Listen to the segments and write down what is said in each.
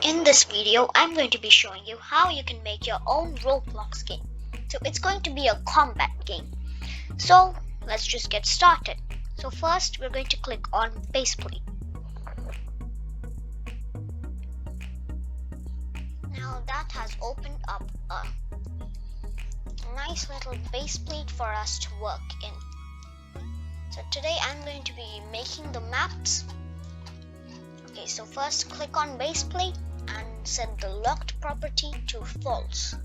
In this video, I'm going to be showing you how you can make your own Roblox game. So it's going to be a combat game. So let's just get started. So first we're going to click on Baseplate. Now that has opened up a nice little baseplate for us to work in. So today I'm going to be making the maps. Okay, so first click on Baseplate and set the locked property to false.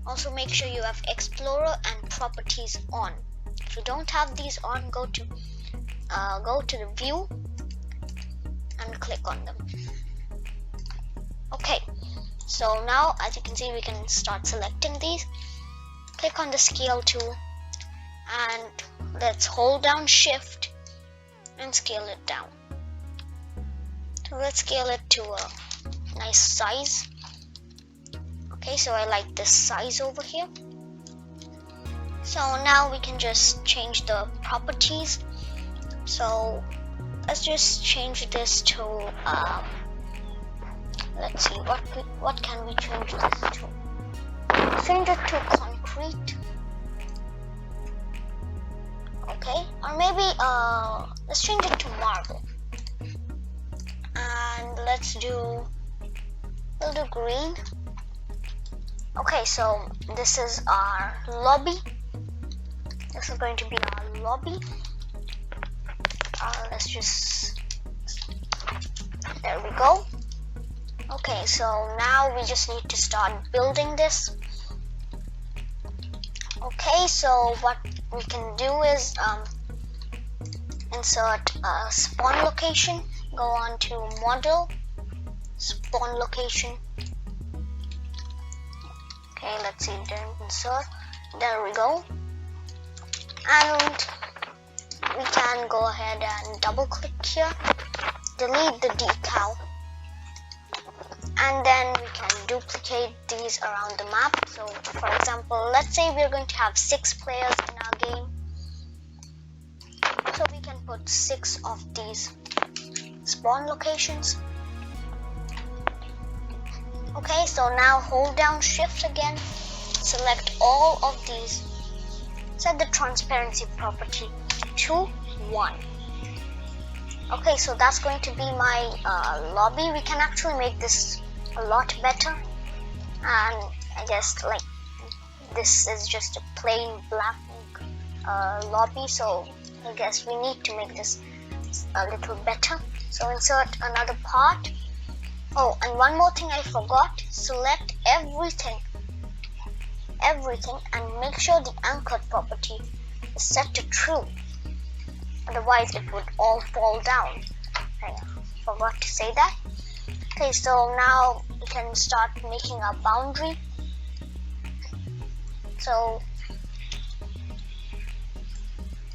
Also make sure you have Explorer and properties on. If you don't have these on, go to the view and click on them. Okay, so now as you can see we can start selecting these. Click on the scale tool and let's hold down shift and scale it down. So let's scale it to a nice size. Okay, so I like this size over here. So now we can just change the properties. So let's just change this to let's see, what can we change this to? Change it to concrete. Okay, or maybe let's change it to marble. And we'll do green. Okay, so this is our lobby. This is going to be our lobby. There we go. Okay, so now we just need to start building this. Okay, so what we can do is insert a spawn location. Go on to model, spawn location. Okay, let's see, then insert. There we go. And we can go ahead and double click here, delete the decal, and then we can duplicate these around the map. So for example, let's say we're going to have 6 players in our game. So we can put 6 of these spawn locations. Okay, so now hold down shift again, select all of these, set the transparency property to 1. Okay, so that's going to be my lobby. We can actually make this a lot better, and I guess like this is just a plain black lobby, so I guess we need to make this a little better. So insert another part. Oh, and one more thing I forgot, select everything and make sure the anchored property is set to true, otherwise it would all fall down. I forgot to say that. Okay, so now we can start making our boundary. So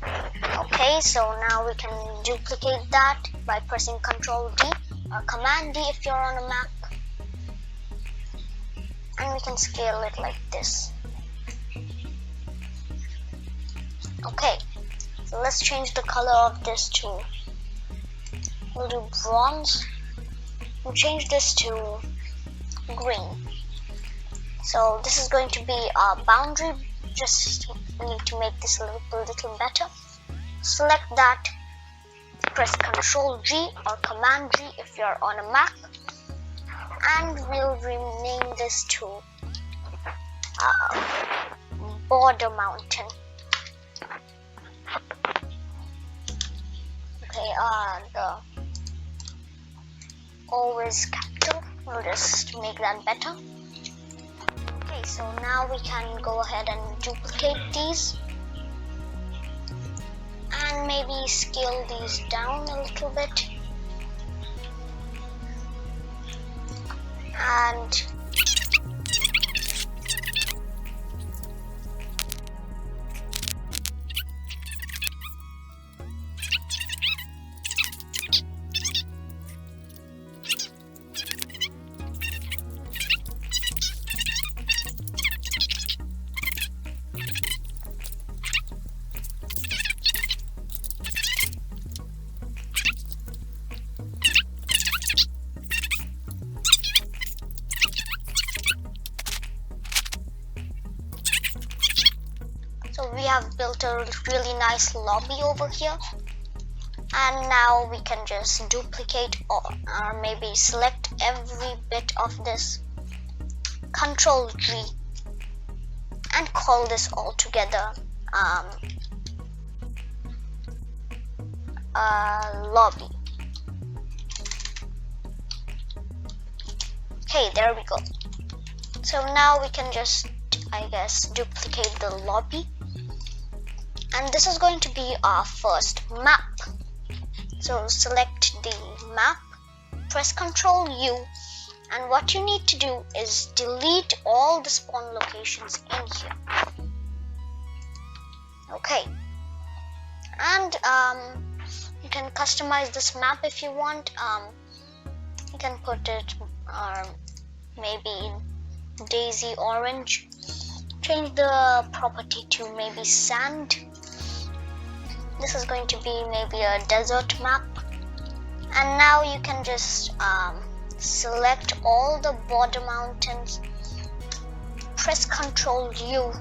okay, so now we can duplicate that by pressing Ctrl D or Command D if you're on a Mac, and we can scale it like this. Okay, so let's change the color of this to, we'll do bronze. We'll change this to green. So this is going to be our boundary. Just need to make this a little better. Select that, press Ctrl G or Command G if you're on a Mac, and we'll rename this to border mountain. Okay, the O is capital. We'll just make that better. Okay, so now we can go ahead and duplicate these and maybe scale these down a little bit. And have built a really nice lobby over here. And now we can just duplicate or maybe select every bit of this, Control G, and call this all together lobby. Okay, there we go. So now we can just, I guess, duplicate the lobby, and this is going to be our first map. So select the map, press Ctrl U, and what you need to do is delete all the spawn locations in here. Okay, and you can customize this map if you want. You can put it maybe Daisy Orange. Change the property to maybe sand. This is going to be maybe a desert map. And now you can just select all the border mountains, press Ctrl U.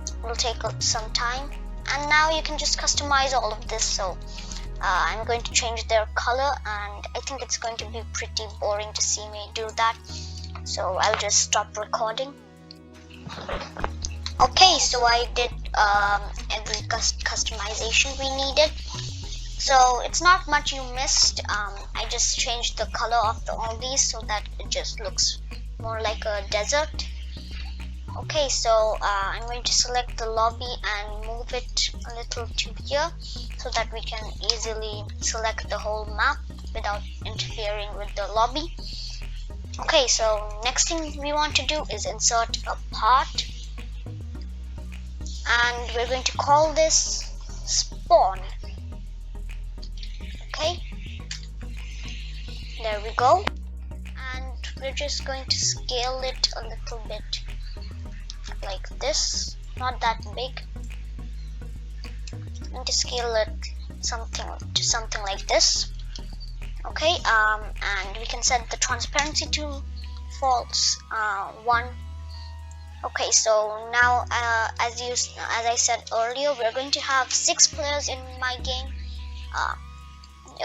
It will take some time, and now you can just customize all of this. So I'm going to change their color, and I think it's going to be pretty boring to see me do that, so I'll just stop recording. Okay, so I did every customization we needed. So it's not much you missed. I just changed the color of all these so that it just looks more like a desert. Okay, so I'm going to select the lobby and move it a little to here so that we can easily select the whole map without interfering with the lobby. Okay, so next thing we want to do is insert a part, and we're going to call this spawn. Okay, there we go, and we're just going to scale it a little bit like this, not that big. I'm going to scale it to something like this. Okay, and we can set the transparency to false 1. Okay, so now as I said earlier, we're going to have 6 players in my game.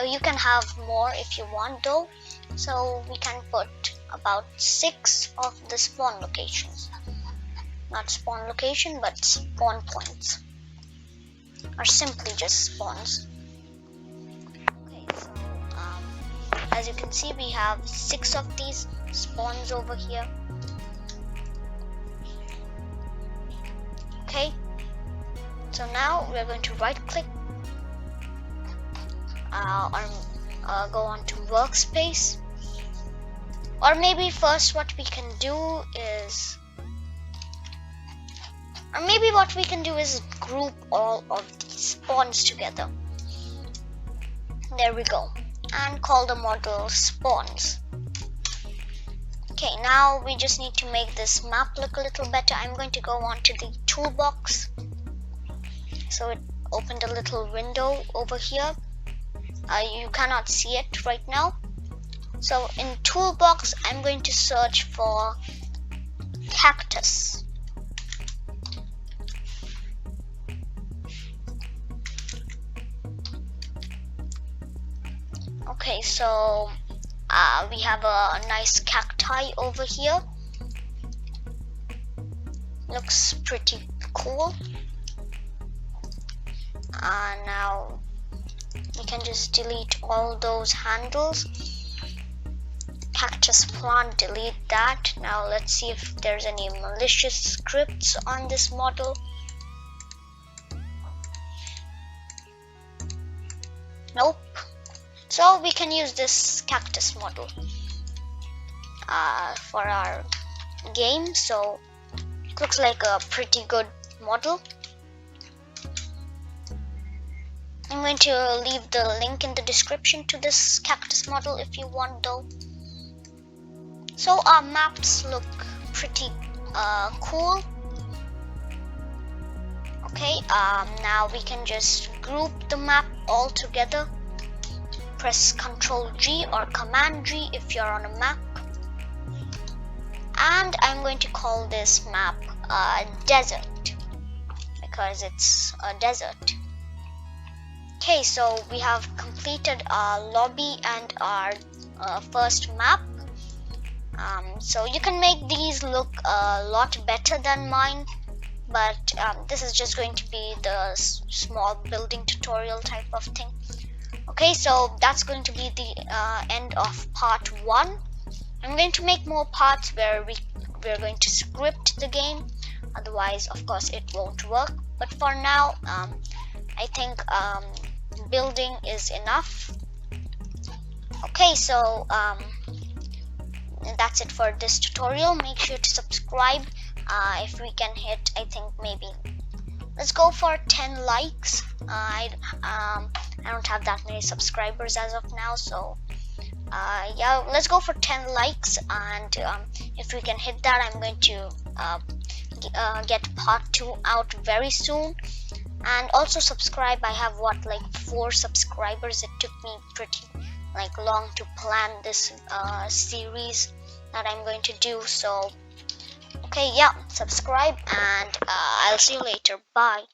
You can have more if you want though, so we can put about 6 of the spawn locations. Not spawn location, but spawn points, or simply just spawns. Okay, so as you can see, we have 6 of these spawns over here. Okay, so now we're going to right click or go on to workspace, or maybe first what we can do is group all of these spawns together. There we go, and call the model spawns. Okay, now we just need to make this map look a little better. I'm going to go on to the toolbox. So it opened a little window over here. You cannot see it right now. So in toolbox, I'm going to search for cactus. Okay, so we have a nice cacti over here. Looks pretty cool. Now we can just delete all those handles. Cactus plant, delete that. Now let's see if there's any malicious scripts on this model. Nope. So we can use this cactus model for our game. So it looks like a pretty good model. I'm going to leave the link in the description to this cactus model if you want though. So our maps look pretty cool. Okay, now we can just group the map all together. Press Ctrl G or Command G if you're on a map. And I'm going to call this map desert, like because it's a desert. Okay, so we have completed our lobby and our first map. So you can make these look a lot better than mine, but this is just going to be the small building tutorial type of thing. Okay, so that's going to be the end of part 1. I'm going to make more parts where we're going to script the game, otherwise of course it won't work. But for now, I think building is enough. Okay, so that's it for this tutorial. Make sure to subscribe. If we can hit, I think maybe let's go for 10 likes. I don't have that many subscribers as of now, so yeah, let's go for 10 likes, and if we can hit that, I'm going to get part 2 out very soon. And also subscribe. I have like 4 subscribers. It took me pretty long to plan this series that I'm going to do. So okay, yeah, subscribe, and I'll see you later. Bye.